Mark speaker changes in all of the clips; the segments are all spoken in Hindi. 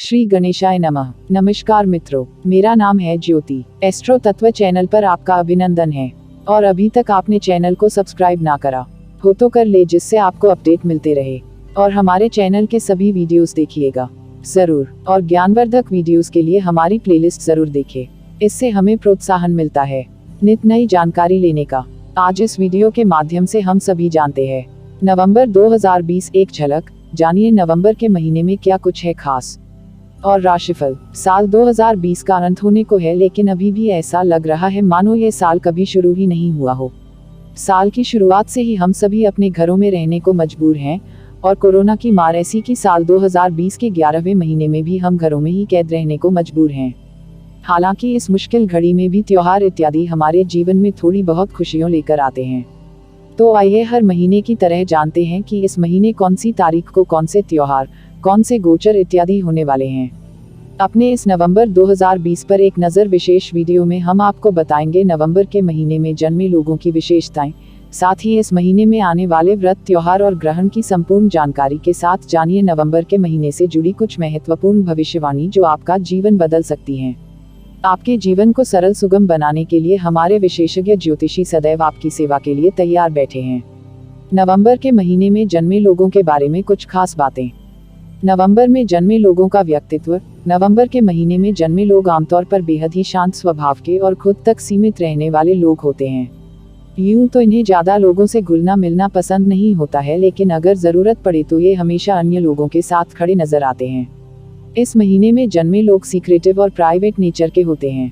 Speaker 1: श्री गणेशाय नमः। नमस्कार मित्रों, मेरा नाम है ज्योति। एस्ट्रो तत्व चैनल पर आपका अभिनंदन है। और अभी तक आपने चैनल को सब्सक्राइब ना करा हो तो कर ले, जिससे आपको अपडेट मिलते रहे। और हमारे चैनल के सभी वीडियोस देखिएगा जरूर, और ज्ञानवर्धक वीडियोस के लिए हमारी प्लेलिस्ट जरूर देखें। इससे हमें प्रोत्साहन मिलता है नित नई जानकारी लेने का। आज इस वीडियो के माध्यम से हम सभी जानते हैं नवंबर 2020 एक झलक। जानिए नवंबर के महीने में क्या कुछ है खास। और राशिफल। साल 2020 का अंत होने को है, लेकिन अभी भी ऐसा लग रहा है मानो ये साल कभी शुरू ही नहीं हुआ हो। साल की शुरुआत से ही हम सभी अपने घरों में रहने को मजबूर हैं, और कोरोना की मार ऐसी कि साल 2020 के 11वें महीने में भी हम घरों में ही कैद रहने को मजबूर हैं। हालांकि इस मुश्किल घड़ी में भी त्योहार इत्यादि हमारे जीवन में थोड़ी बहुत खुशियां लेकर आते हैं। तो आइए हर महीने की तरह जानते हैं कि इस महीने कौन सी तारीख को कौन से त्योहार, कौन से गोचर इत्यादि होने वाले हैं। अपने इस नवंबर 2020 पर एक नज़र विशेष वीडियो में हम आपको बताएंगे नवंबर के महीने में जन्मे लोगों की विशेषताएं। साथ ही इस महीने में आने वाले व्रत, त्योहार और ग्रहण की संपूर्ण जानकारी के साथ जानिए नवंबर के महीने से जुड़ी कुछ महत्वपूर्ण भविष्यवाणी जो आपका जीवन बदल सकती हैं। आपके जीवन को सरल सुगम बनाने के लिए हमारे विशेषज्ञ ज्योतिषी सदैव आपकी सेवा के लिए तैयार बैठे हैं। नवंबर के महीने में जन्मे लोगों के बारे में कुछ खास बातें। नवंबर में जन्मे लोगों का व्यक्तित्व। नवंबर के महीने में जन्मे लोग आमतौर पर बेहद ही शांत स्वभाव के और खुद तक सीमित रहने वाले लोग होते हैं। यूं तो इन्हें ज्यादा लोगों से घुलना मिलना पसंद नहीं होता है, लेकिन अगर जरूरत पड़े तो ये हमेशा अन्य लोगों के साथ खड़े नजर आते हैं। इस महीने में जन्मे लोग सीक्रेटिव और प्राइवेट नेचर के होते हैं।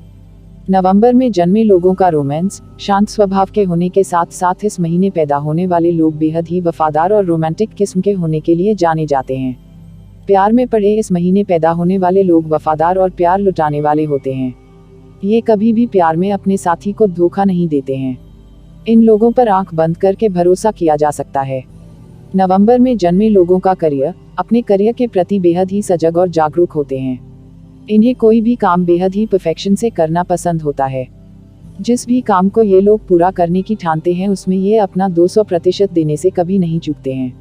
Speaker 1: नवंबर में जन्मे लोगों का रोमांस। शांत स्वभाव के होने के साथ साथ इस महीने पैदा होने वाले लोग बेहद ही वफादार और रोमांटिक किस्म के होने के लिए जाने जाते हैं। प्यार में पड़े इस महीने पैदा होने वाले लोग वफादार और प्यार लुटाने वाले होते हैं। ये कभी भी प्यार में अपने साथी को धोखा नहीं देते हैं। इन लोगों पर आंख बंद करके भरोसा किया जा सकता है। नवंबर में जन्मे लोगों का करियर। अपने करियर के प्रति बेहद ही सजग और जागरूक होते हैं। इन्हें कोई भी काम बेहद ही परफेक्शन से करना पसंद होता है। जिस भी काम को ये लोग पूरा करने की ठानते हैं उसमें ये अपना 200% देने से कभी नहीं चूकते हैं।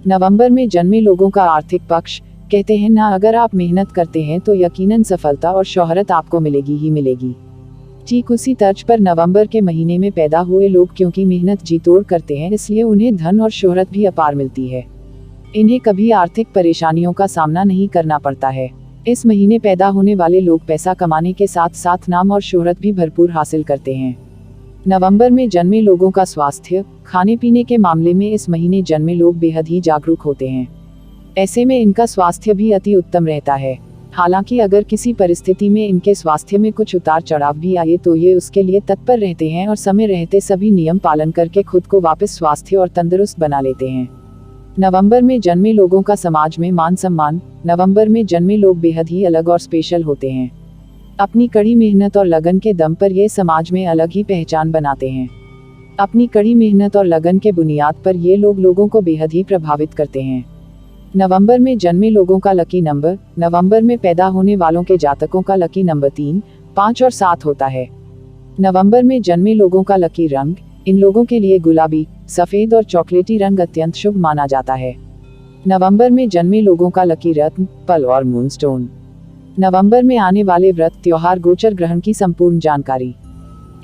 Speaker 1: नवंबर में जन्मे लोगों का आर्थिक पक्ष। कहते हैं ना, अगर आप मेहनत करते हैं तो यकीनन सफलता और शोहरत आपको मिलेगी ही मिलेगी। ठीक उसी तर्ज पर नवंबर के महीने में पैदा हुए लोग क्योंकि मेहनत जी तोड़ करते हैं, इसलिए उन्हें धन और शोहरत भी अपार मिलती है। इन्हें कभी आर्थिक परेशानियों का सामना नहीं करना पड़ता है। इस महीने पैदा होने वाले लोग पैसा कमाने के साथ साथ नाम और शोहरत भी भरपूर हासिल करते हैं। नवंबर में जन्मे लोगों का स्वास्थ्य। खाने पीने के मामले में इस महीने जन्मे लोग बेहद ही जागरूक होते हैं। ऐसे में इनका स्वास्थ्य भी अति उत्तम रहता है। हालांकि अगर किसी परिस्थिति में इनके स्वास्थ्य में कुछ उतार चढ़ाव भी आए तो ये उसके लिए तत्पर रहते हैं और समय रहते सभी नियम पालन करके खुद को वापस स्वास्थ्य और तंदुरुस्त बना लेते हैं। नवंबर में जन्मे लोगों का समाज में मान सम्मान। नवंबर में जन्मे लोग बेहद ही अलग और स्पेशल होते हैं। अपनी कड़ी मेहनत और लगन के दम पर ये समाज में अलग ही पहचान बनाते हैं। अपनी कड़ी मेहनत और लगन के बुनियाद पर ये लोग लोगों को बेहद ही प्रभावित करते हैं। नवंबर में जन्मे लोगों का लकी नंबर। नवंबर में पैदा होने वालों के जातकों का लकी नंबर 3, 5 और 7 होता है। नवंबर में जन्मे लोगों का लकी रंग। इन लोगों के लिए गुलाबी, सफेद और चॉकलेटी रंग अत्यंत शुभ माना जाता है। नवंबर में जन्मे लोगों का लकी रत्न, पल और मूनस्टोन। नवंबर में आने वाले व्रत, त्योहार, गोचर, ग्रहण की संपूर्ण जानकारी।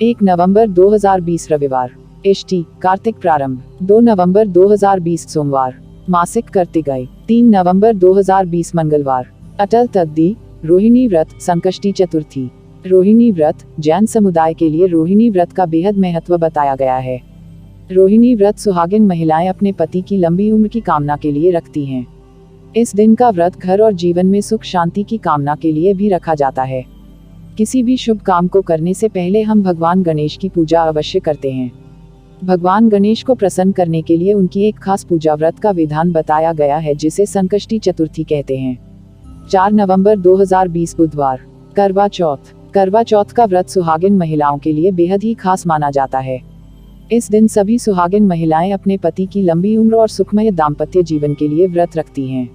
Speaker 1: 1 नवंबर 2020 रविवार, इष्टि कार्तिक प्रारंभ। 2 नवंबर 2020 सोमवार, मासिक कार्तिकाय। 3 नवंबर 2020 मंगलवार, अटल तद्दी, रोहिणी व्रत, संकष्टी चतुर्थी। रोहिणी व्रत जैन समुदाय के लिए रोहिणी व्रत का बेहद महत्व बताया गया है। रोहिणी व्रत सुहागिन महिलाएं अपने पति की लंबी उम्र की कामना के लिए रखती हैं। इस दिन का व्रत घर और जीवन में सुख शांति की कामना के लिए भी रखा जाता है। किसी भी शुभ काम को करने से पहले हम भगवान गणेश की पूजा अवश्य करते हैं। भगवान गणेश को प्रसन्न करने के लिए उनकी एक खास पूजा व्रत का विधान बताया गया है, जिसे संकष्टी चतुर्थी कहते हैं। 4 नवंबर 2020 बुधवार, करवा चौथ। करवा चौथ का व्रत सुहागिन महिलाओं के लिए बेहद ही खास माना जाता है। इस दिन सभी सुहागिन महिलाएं अपने पति की लंबी उम्र और सुखमय दाम्पत्य जीवन के लिए व्रत रखती हैं।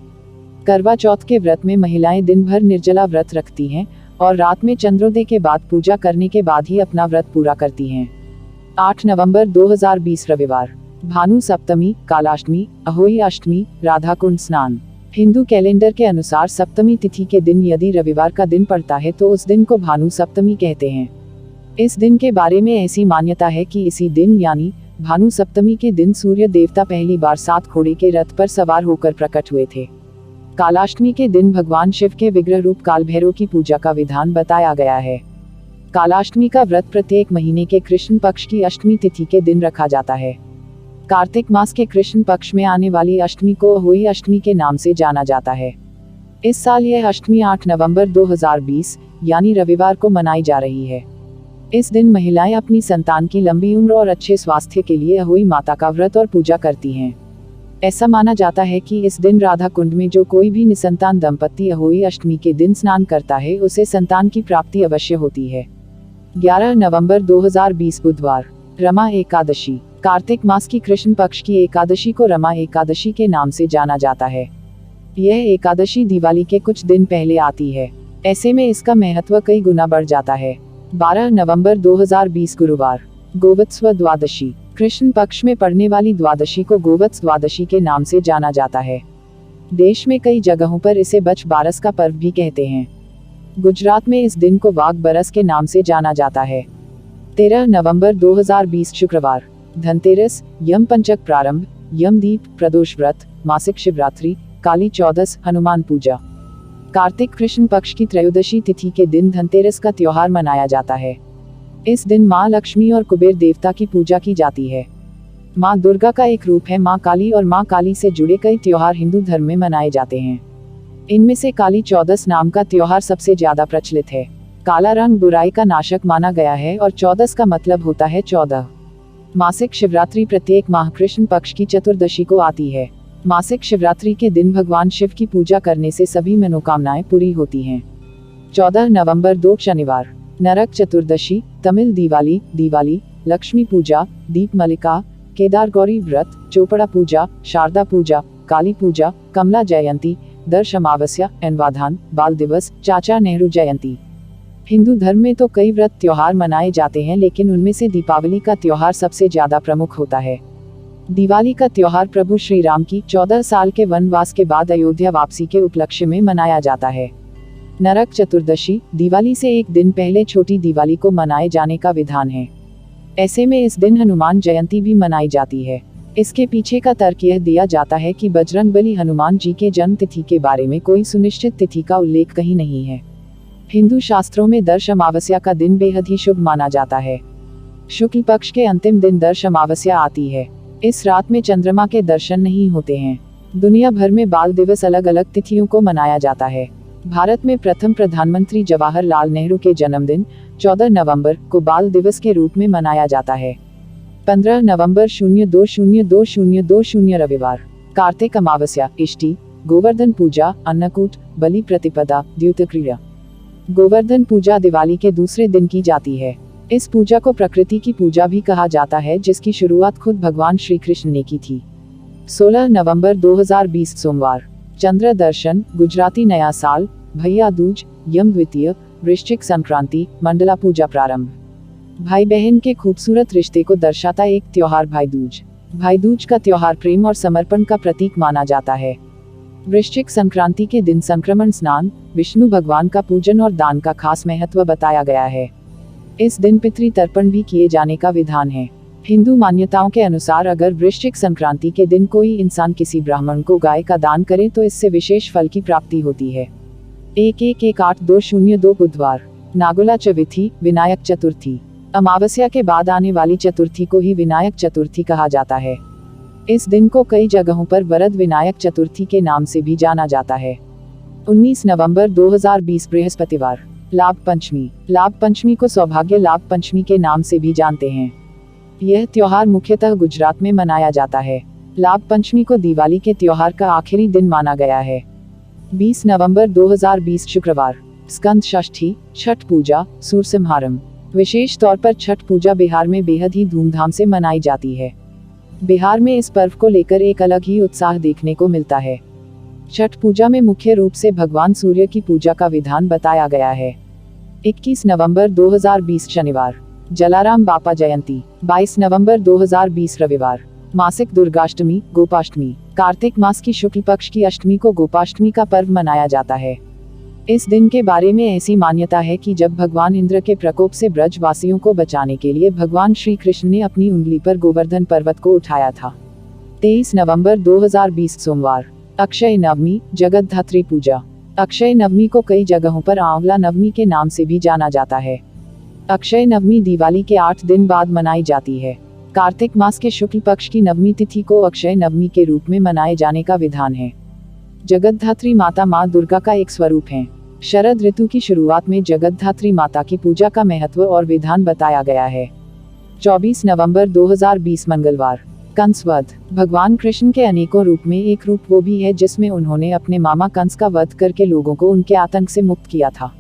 Speaker 1: करवा चौथ के व्रत में महिलाएं दिन भर निर्जला व्रत रखती हैं और रात में चंद्रोदय के बाद पूजा करने के बाद ही अपना व्रत पूरा करती हैं। 8 नवंबर 2020 रविवार, भानु सप्तमी, कालाष्टमी, अहोई अष्टमी, राधा कुंड स्नान। हिंदू कैलेंडर के अनुसार सप्तमी तिथि के दिन यदि रविवार का दिन पड़ता है तो उस दिन को भानु सप्तमी कहते हैं। इस दिन के बारे में ऐसी मान्यता है कि इसी दिन यानी भानु सप्तमी के दिन सूर्य देवता पहली बार 7 घोड़े के रथ पर सवार होकर प्रकट हुए थे। कालाष्टमी के दिन भगवान शिव के विग्रह रूप काल भैरव की पूजा का विधान बताया गया है। कालाष्टमी का व्रत प्रत्येक महीने के कृष्ण पक्ष की अष्टमी तिथि के दिन रखा जाता है। कार्तिक मास के कृष्ण पक्ष में आने वाली अष्टमी को अहोई अष्टमी के नाम से जाना जाता है। इस साल यह अष्टमी 8 नवंबर 2020 यानी रविवार को मनाई जा रही है। इस दिन महिलाएं अपनी संतान की लंबी उम्र और अच्छे स्वास्थ्य के लिए अहोई माता का व्रत और पूजा करती हैं। ऐसा माना जाता है कि इस दिन राधा कुंड में जो कोई भी निसंतान दंपत्ति अहोई अष्टमी के दिन स्नान करता है उसे संतान की प्राप्ति अवश्य होती है। 11 नवंबर 2020 बुधवार, रमा एकादशी। कार्तिक मास की कृष्ण पक्ष की एकादशी को रमा एकादशी के नाम से जाना जाता है। यह एकादशी दिवाली के कुछ दिन पहले आती है, ऐसे में इसका महत्व कई गुना बढ़ जाता है। 12 नवंबर 2020 गुरुवार, गोवत्स्व द्वादशी। कृष्ण पक्ष में पड़ने वाली द्वादशी को गोवत्स द्वादशी के नाम से जाना जाता है। देश में कई जगहों पर इसे बच बारस का पर्व भी कहते हैं। गुजरात में इस दिन को वाघ बरस के नाम से जाना जाता है। 13 नवंबर 2020 शुक्रवार, धनतेरस, यम पंचक प्रारंभ, यमदीप, प्रदोष व्रत, मासिक शिवरात्रि, काली चौदस, हनुमान पूजा। कार्तिक कृष्ण पक्ष की त्रयोदशी तिथि के दिन धनतेरस का त्योहार मनाया जाता है। इस दिन माँ लक्ष्मी और कुबेर देवता की पूजा की जाती है। माँ दुर्गा का एक रूप है माँ काली और माँ काली से जुड़े कई त्योहार हिंदू धर्म में मनाए जाते हैं। इनमें से काली चौदस नाम का त्योहार सबसे ज्यादा प्रचलित है। काला रंग बुराई का नाशक माना गया है और चौदस का मतलब होता है 14। मासिक शिवरात्रि प्रत्येक माह कृष्ण पक्ष की चतुर्दशी को आती है। मासिक शिवरात्रि के दिन भगवान शिव की पूजा करने से सभी मनोकामनाएं पूरी होती हैं। 14 नवंबर 2 शनिवार, नरक चतुर्दशी, तमिल दिवाली, दिवाली, लक्ष्मी पूजा, दीप मलिका, केदार गौरी व्रत, चोपड़ा पूजा, शारदा पूजा, काली पूजा, कमला जयंती, दर्श अमावस्या, एनवाधान, बाल दिवस, चाचा नेहरू जयंती। हिंदू धर्म में तो कई व्रत त्योहार मनाए जाते हैं, लेकिन उनमें से दीपावली का त्योहार सबसे ज्यादा प्रमुख होता है। दिवाली का त्योहार प्रभु श्री राम की 14 साल के वनवास के बाद अयोध्या वापसी के उपलक्ष्य में मनाया जाता है। नरक चतुर्दशी, दिवाली से एक दिन पहले छोटी दिवाली को मनाए जाने का विधान है। ऐसे में इस दिन हनुमान जयंती भी मनाई जाती है। इसके पीछे का तर्क यह दिया जाता है कि बजरंगबली हनुमान जी के जन्म तिथि के बारे में कोई सुनिश्चित तिथि का उल्लेख कहीं नहीं है। हिंदू शास्त्रों में दर्श अमावस्या का दिन बेहद ही शुभ माना जाता है। शुक्ल पक्ष के अंतिम दिन दर्श अमावस्या आती है। इस रात में चंद्रमा के दर्शन नहीं होते हैं। दुनिया भर में बाल दिवस अलग अलग तिथियों को मनाया जाता है। भारत में प्रथम प्रधानमंत्री जवाहरलाल नेहरू के जन्मदिन 14 नवंबर को बाल दिवस के रूप में मनाया जाता है। 15 नवंबर 02/02/2020 रविवार, कार्तिक अमावस्या, इष्टि, गोवर्धन पूजा, अन्नकूट, बलि प्रतिपदा, द्यूत क्रिया। गोवर्धन पूजा दिवाली के दूसरे दिन की जाती है। इस पूजा को प्रकृति की पूजा भी कहा जाता है, जिसकी शुरुआत खुद भगवान श्री कृष्ण ने की थी। 16 नवंबर 2020 सोमवार, चंद्र दर्शन, गुजराती नया साल, भैया दूज, यम द्वितीय, वृश्चिक संक्रांति, मंडला पूजा प्रारंभ। भाई बहन के खूबसूरत रिश्ते को दर्शाता एक त्योहार भाई दूज। भाई दूज का त्योहार प्रेम और समर्पण का प्रतीक माना जाता है। वृश्चिक संक्रांति के दिन संक्रमण स्नान, विष्णु भगवान का पूजन और दान का खास महत्व बताया गया है। इस दिन पितृ तर्पण भी किए जाने का विधान है। हिंदू मान्यताओं के अनुसार अगर वृश्चिक संक्रांति के दिन कोई इंसान किसी ब्राह्मण को गाय का दान करे तो इससे विशेष फल की प्राप्ति होती है। 11/1/8/2002 बुधवार, नागुला चविथी, विनायक चतुर्थी। अमावस्या के बाद आने वाली चतुर्थी को ही विनायक चतुर्थी कहा जाता है। इस दिन को कई जगहों पर वरद विनायक चतुर्थी के नाम से भी जाना जाता है। 19 नवंबर 2020 बृहस्पतिवार, लाभ पंचमी। लाभ पंचमी को सौभाग्य लाभ पंचमी के नाम से भी जानते हैं। यह त्योहार मुख्यतः गुजरात में मनाया जाता है। लाभ पंचमी को दिवाली के त्योहार का आखिरी दिन माना गया है। 20 नवंबर 2020 शुक्रवार, स्कंद षष्ठी, छठ पूजा, सूरसंहारम। विशेष तौर पर छठ पूजा बिहार में बेहद ही धूमधाम से मनाई जाती है। बिहार में इस पर्व को लेकर एक अलग ही उत्साह देखने को मिलता है। छठ पूजा में मुख्य रूप से भगवान सूर्य की पूजा का विधान बताया गया है। 21 नवंबर 2020 शनिवार, जलाराम बापा जयंती। 22 नवंबर 2020 रविवार, मासिक दुर्गाष्टमी, गोपाष्टमी। कार्तिक मास की शुक्ल पक्ष की अष्टमी को गोपाष्टमी का पर्व मनाया जाता है। इस दिन के बारे में ऐसी मान्यता है कि जब भगवान इंद्र के प्रकोप से ब्रजवासियों को बचाने के लिए भगवान श्री कृष्ण ने अपनी उंगली पर गोवर्धन पर्वत को उठाया था। 23 नवंबर 2020 सोमवार, अक्षय नवमी, जगद्धात्री पूजा। अक्षय नवमी को कई जगहों पर आंवला नवमी के नाम से भी जाना जाता है। अक्षय नवमी दिवाली के 8 दिन बाद मनाई जाती है। कार्तिक मास के शुक्ल पक्ष की नवमी तिथि को अक्षय नवमी के रूप में मनाए जाने का विधान है। जगद्धात्री माता माँ दुर्गा का एक स्वरूप है। शरद ऋतु की शुरुआत में जगद्धात्री माता की पूजा का महत्व और विधान बताया गया है। 24 नवंबर 2020 मंगलवार, कंस वध। भगवान कृष्ण के अनेकों रूप में एक रूप वो भी है जिसमें उन्होंने अपने मामा कंस का वध करके लोगों को उनके आतंक से मुक्त किया था।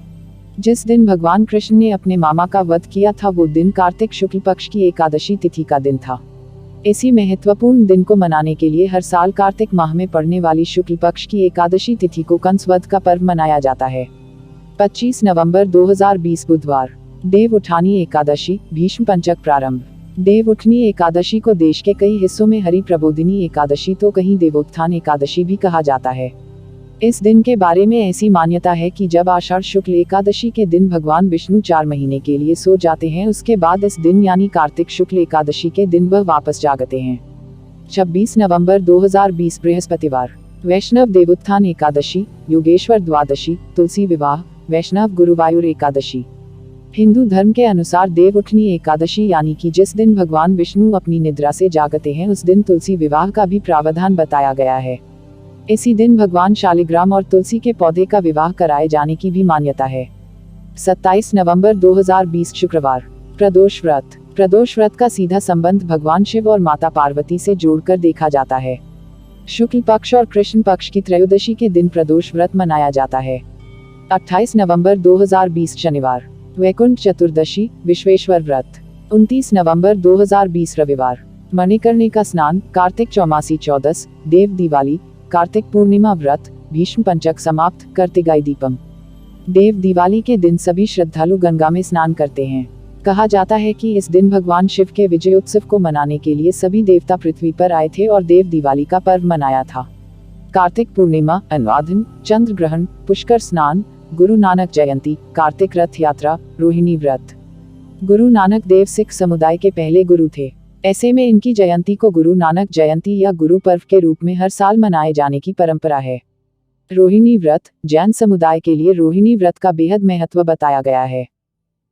Speaker 1: जिस दिन भगवान कृष्ण ने अपने मामा का वध किया था वो दिन कार्तिक शुक्ल पक्ष की एकादशी तिथि का दिन था। इसी महत्वपूर्ण दिन को मनाने के लिए हर साल कार्तिक माह में पड़ने वाली शुक्ल पक्ष की एकादशी तिथि को कंस वध का पर्व मनाया जाता है। 25 नवंबर 2020 बुधवार, देव उठानी एकादशी, भीष्म पंचक प्रारंभ। देव उठनी एकादशी को देश के कई हिस्सों में हरि प्रबोधिनी एकादशी तो कहीं देवोत्थान एकादशी भी कहा जाता है। इस दिन के बारे में ऐसी मान्यता है कि जब आषाढ़ शुक्ल एकादशी के दिन भगवान विष्णु 4 महीने के लिए सो जाते हैं, उसके बाद इस दिन यानी कार्तिक शुक्ल एकादशी के दिन वह वापस जागते हैं। 26 नवंबर 2020 बृहस्पतिवार, वैष्णव देवोत्थान एकादशी, योगेश्वर द्वादशी, तुलसी विवाह, वैष्णव गुरुवायूर एकादशी। हिंदू धर्म के अनुसार देव उठनी एकादशी यानी कि जिस दिन भगवान विष्णु अपनी निद्रा से जागते हैं उस दिन तुलसी विवाह का भी प्रावधान बताया गया है। इसी दिन भगवान शालिग्राम और तुलसी के पौधे का विवाह कराए जाने की भी मान्यता है। 27 नवंबर 2020 शुक्रवार, प्रदोष व्रत। प्रदोष व्रत का सीधा संबंध भगवान शिव और माता पार्वती से जोड़कर देखा जाता है। शुक्ल पक्ष और कृष्ण पक्ष की त्रयोदशी के दिन प्रदोष व्रत मनाया जाता है। 28 नवंबर 2020 शनिवार, वैकुंठ चतुर्दशी, विश्वेश्वर व्रत। 29 नवंबर 2020 रविवार, मणिकर्णिका स्नान, कार्तिक चौमासी चौदस, देव दिवाली, कार्तिक पूर्णिमा व्रत, भीष्म पंचक समाप्त, कार्तिकाई दीपम। देव दिवाली के दिन सभी श्रद्धालु गंगा में स्नान करते हैं। कहा जाता है कि इस दिन भगवान शिव के विजयोत्सव को मनाने के लिए सभी देवता पृथ्वी पर आए थे और देव दिवाली का पर्व मनाया था। कार्तिक पूर्णिमा, अनुराधन, चंद्र ग्रहण, पुष्कर स्नान, गुरु नानक जयंती, कार्तिक रथ यात्रा, रोहिणी व्रत। गुरु नानक देव सिख समुदाय के पहले गुरु थे। ऐसे में इनकी जयंती को गुरु नानक जयंती या गुरु पर्व के रूप में हर साल मनाए जाने की परंपरा है। रोहिणी व्रत, जैन समुदाय के लिए रोहिणी व्रत का बेहद महत्व बताया गया है।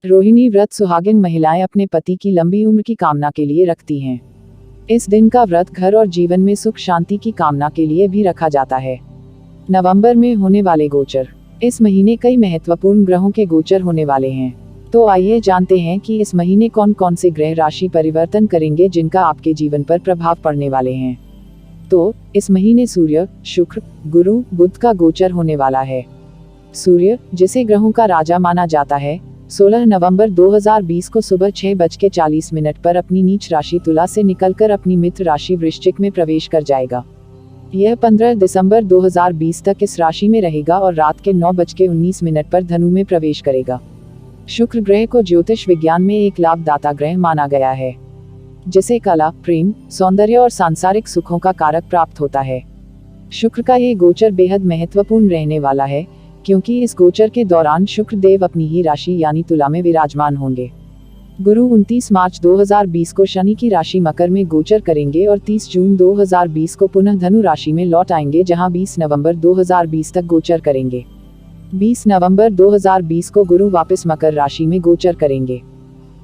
Speaker 1: रोहिणी व्रत सुहागिन महिलाएं अपने पति की लंबी उम्र की कामना के लिए रखती हैं। इस दिन का व्रत घर और जीवन में सुख शांति की कामना के लिए भी रखा जाता है। नवंबर में होने वाले गोचर। इस महीने कई महत्वपूर्ण ग्रहों के गोचर होने वाले हैं। तो आइए जानते हैं कि इस महीने कौन कौन से ग्रह राशि परिवर्तन करेंगे जिनका आपके जीवन पर प्रभाव पड़ने वाले हैं। तो इस महीने सूर्य, शुक्र, गुरु, बुध का गोचर होने वाला है। सूर्य, जिसे ग्रहों का राजा माना जाता है, 16 नवंबर 2020 को सुबह 6:40 पर अपनी नीच राशि तुला से निकलकर अपनी मित्र राशि वृश्चिक में प्रवेश कर जाएगा। यह 15 दिसंबर 2020 तक इस राशि में रहेगा और रात के 9:19 पर धनु में प्रवेश करेगा। शुक्र ग्रह को ज्योतिष विज्ञान में एक लाभदाता ग्रह माना गया है, जिसे कला, प्रेम, सौंदर्य और सांसारिक सुखों का कारक प्राप्त होता है। शुक्र का ये गोचर बेहद महत्वपूर्ण रहने वाला है, क्योंकि इस गोचर के दौरान शुक्र देव अपनी ही राशि यानी तुला में विराजमान होंगे। गुरु 29 मार्च 2020 को शनि की राशि मकर में गोचर करेंगे और 30 जून 2020 को पुनः धनु राशि में लौट आएंगे, जहां 20 नवंबर 2020 तक गोचर करेंगे। 20 नवंबर 2020 को गुरु वापस मकर राशि में गोचर करेंगे।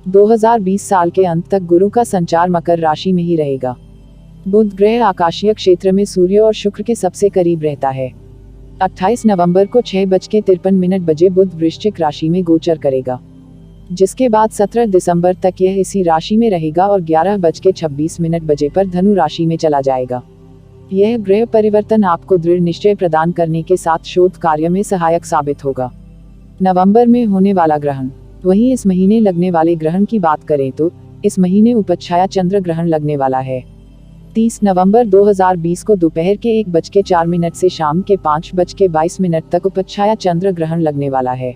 Speaker 1: 2020 साल के अंत तक गुरु का संचार मकर राशि में ही रहेगा। बुध ग्रह आकाशीय क्षेत्र में सूर्य और शुक्र के सबसे करीब रहता है। 28 नवंबर को 6:53 बुध वृश्चिक राशि में गोचर करेगा, जिसके बाद 17 दिसंबर तक यह इसी राशि में रहेगा और 11:26 पर धनु राशि में चला जाएगा। यह ग्रह परिवर्तन आपको दृढ़ निश्चय प्रदान करने के साथ शोध कार्य में सहायक साबित होगा। नवंबर में होने वाला ग्रहण। वहीं इस महीने लगने वाले ग्रहण की बात करें तो इस महीने उपच्छाया चंद्र ग्रहण लगने वाला है। 30 नवंबर 2020 को दोपहर के 1:04 से शाम के 5:22 तक उपच्छाया चंद्र ग्रहण लगने वाला है।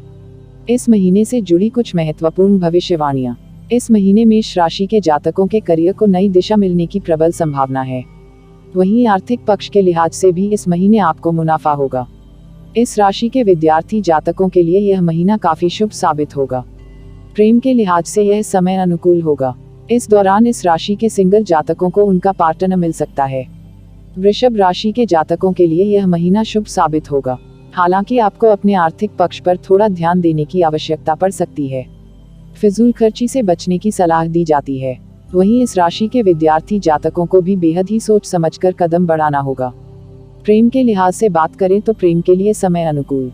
Speaker 1: इस महीने से जुड़ी कुछ महत्वपूर्ण भविष्यवाणियां। इस महीने मेष राशि के जातकों के करियर को नई दिशा मिलने की प्रबल संभावना है। वहीं आर्थिक पक्ष के लिहाज से भी इस महीने आपको मुनाफा होगा। इस राशि के विद्यार्थी जातकों के लिए यह महीना काफी शुभ साबित होगा। प्रेम के लिहाज से यह समय अनुकूल होगा। इस दौरान इस राशि के सिंगल जातकों को उनका पार्टनर मिल सकता है। वृषभ राशि के जातकों के लिए यह महीना शुभ साबित होगा। हालांकि आपको अपने आर्थिक पक्ष पर थोड़ा ध्यान देने की आवश्यकता पड़ सकती है। फिजूल खर्ची से बचने की सलाह दी जाती है। वहीं इस राशि के विद्यार्थी जातकों को भी बेहद ही सोच समझकर कदम बढ़ाना होगा। प्रेम के लिहाज से बात करें तो प्रेम के लिए समय अनुकूल।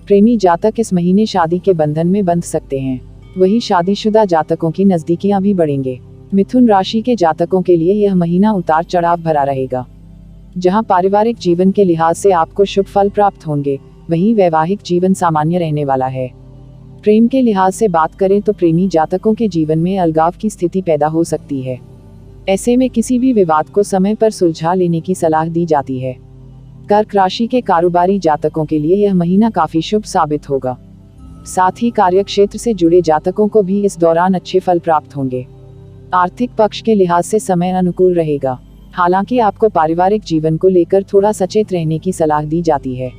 Speaker 1: प्रेमी जातक इस महीने शादी के बंधन में बंध सकते हैं। वहीं शादीशुदा जातकों की नजदीकियां भी बढ़ेंगे। मिथुन राशि के जातकों के लिए यह महीना उतार चढ़ाव भरा रहेगा। जहां पारिवारिक जीवन के लिहाज से आपको शुभ फल प्राप्त होंगे, वहीं वैवाहिक जीवन सामान्य रहने वाला है। प्रेम के लिहाज से बात करें तो प्रेमी जातकों के जीवन में अलगाव की स्थिति पैदा हो सकती है। ऐसे में किसी भी विवाद को समय पर सुलझा लेने की सलाह दी जाती है। कर्क राशि के कारोबारी जातकों के लिए यह महीना काफी शुभ साबित होगा। साथ ही कार्यक्षेत्र से जुड़े जातकों को भी इस दौरान अच्छे फल प्राप्त होंगे। आर्थिक पक्ष के लिहाज से समय अनुकूल रहेगा। हालांकि आपको पारिवारिक जीवन को लेकर थोड़ा सचेत रहने की सलाह दी जाती है।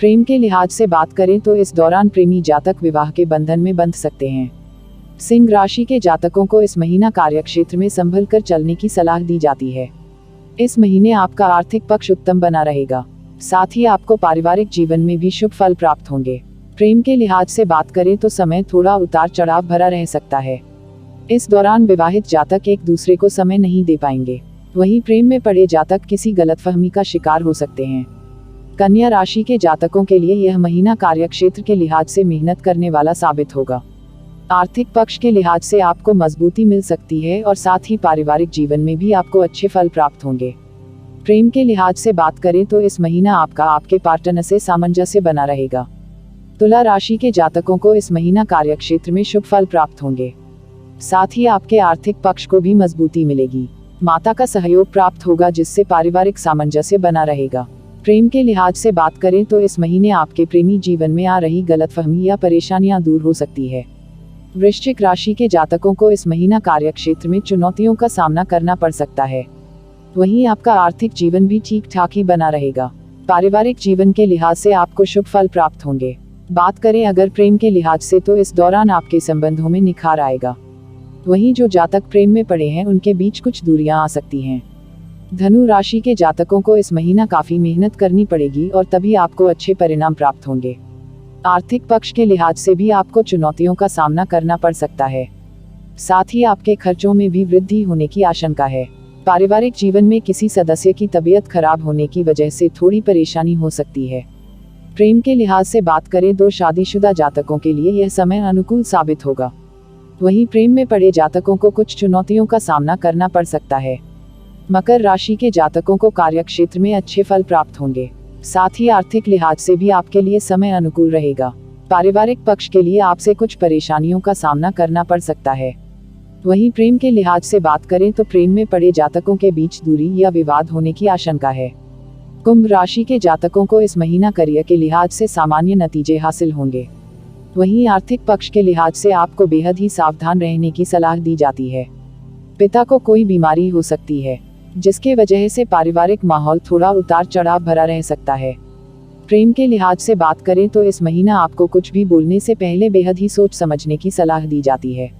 Speaker 1: प्रेम के लिहाज से बात करें तो इस दौरान प्रेमी जातक विवाह के बंधन में बंध सकते हैं। सिंह राशि के जातकों को इस महीना कार्यक्षेत्र में संभल कर चलने की सलाह दी जाती है। इस महीने आपका आर्थिक पक्ष उत्तम बना रहेगा। साथ ही आपको पारिवारिक जीवन में भी शुभ फल प्राप्त होंगे। प्रेम के लिहाज से बात करें तो समय थोड़ा उतार चढ़ाव भरा रह सकता है। इस दौरान विवाहित जातक एक दूसरे को समय नहीं दे पाएंगे। वहीं प्रेम में पड़े जातक किसी गलतफहमी का शिकार हो सकते हैं। कन्या राशि के जातकों के लिए यह महीना कार्यक्षेत्र के लिहाज से मेहनत करने वाला साबित होगा। आर्थिक पक्ष के लिहाज से आपको मजबूती मिल सकती है और साथ ही पारिवारिक जीवन में भी आपको अच्छे फल प्राप्त होंगे। प्रेम के लिहाज से बात करें तो इस महीना आपका आपके पार्टनर से सामंजस्य बना रहेगा। तुला राशि के जातकों को इस महीना कार्यक्षेत्र में शुभ फल प्राप्त होंगे। साथ ही आपके आर्थिक पक्ष को भी मजबूती मिलेगी। माता का सहयोग प्राप्त होगा, जिससे पारिवारिक सामंजस्य बना रहेगा। प्रेम के लिहाज से बात करें तो इस महीने आपके प्रेमी जीवन में आ रही गलतफहमी या परेशानियां दूर हो सकती है। वृश्चिक राशि के जातकों को इस महीना कार्यक्षेत्र में चुनौतियों का सामना करना पड़ सकता है। वहीं आपका आर्थिक जीवन भी ठीक ठाक ही बना रहेगा। पारिवारिक जीवन के लिहाज से आपको शुभ फल प्राप्त होंगे। बात करें अगर प्रेम के लिहाज से तो इस दौरान आपके संबंधों में निखार आएगा। वहीं जो जातक प्रेम में पड़े हैं उनके बीच कुछ दूरियां आ सकती हैं। धनु राशि के जातकों को इस महीना काफी मेहनत करनी पड़ेगी और तभी आपको अच्छे परिणाम प्राप्त होंगे। आर्थिक पक्ष के लिहाज से भी आपको चुनौतियों का सामना करना पड़ सकता है। साथ ही आपके खर्चों में भी वृद्धि होने की आशंका है। पारिवारिक जीवन में किसी सदस्य की तबीयत खराब होने की वजह से थोड़ी परेशानी हो सकती है। प्रेम के लिहाज से बात करें तो शादीशुदा जातकों के लिए यह समय अनुकूल साबित होगा। वहीं प्रेम में पड़े जातकों को कुछ चुनौतियों का सामना करना पड़ सकता है। मकर राशि के जातकों को कार्यक्षेत्र में अच्छे फल प्राप्त होंगे। साथ ही आर्थिक लिहाज से भी आपके लिए समय अनुकूल रहेगा। पारिवारिक पक्ष के लिए आपसे कुछ परेशानियों का सामना करना पड़ सकता है। वहीं प्रेम के लिहाज से बात करें तो प्रेम में पड़े जातकों के बीच दूरी या विवाद होने की आशंका है। कुंभ राशि के जातकों को इस महीना करियर के लिहाज से सामान्य नतीजे हासिल होंगे। वहीं आर्थिक पक्ष के लिहाज से आपको बेहद ही सावधान रहने की सलाह दी जाती है। पिता को कोई बीमारी हो सकती है, जिसके वजह से पारिवारिक माहौल थोड़ा उतार चढ़ाव भरा रह सकता है। प्रेम के लिहाज से बात करें तो इस महीना आपको कुछ भी बोलने से पहले बेहद ही सोच समझने की सलाह दी जाती है,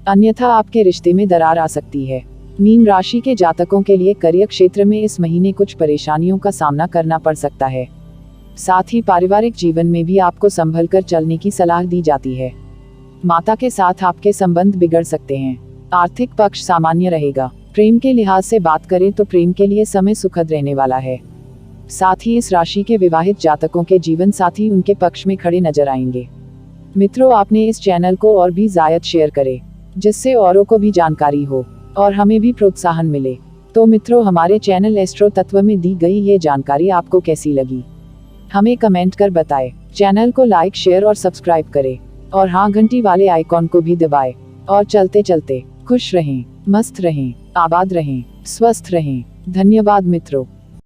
Speaker 1: अन्यथा आपके रिश्ते में दरार आ सकती है। मीन राशि के जातकों के लिए करियर क्षेत्र में इस महीने कुछ परेशानियों का सामना करना पड़ सकता है। साथ ही पारिवारिक जीवन में भी आपको संभल कर चलने की सलाह दी जाती है। माता के साथ आपके संबंध बिगड़ सकते हैं। आर्थिक पक्ष सामान्य रहेगा। प्रेम के लिहाज से बात करें तो प्रेम के लिए समय सुखद रहने वाला है। साथ ही इस राशि के विवाहित जातकों के जीवन साथी उनके पक्ष में खड़े नजर आएंगे। मित्रों, आपने इस चैनल को और भी ज़्यादा शेयर करें, जिससे औरों को भी जानकारी हो और हमें भी प्रोत्साहन मिले। तो मित्रों, हमारे चैनल एस्ट्रो तत्व में दी गई ये जानकारी आपको कैसी लगी, हमें कमेंट कर बताएं। चैनल को लाइक, शेयर और सब्सक्राइब करें और हाँ, घंटी वाले आइकॉन को भी दबाएं। और चलते चलते खुश रहें, मस्त रहें, आबाद रहें, स्वस्थ रहें। धन्यवाद मित्रों।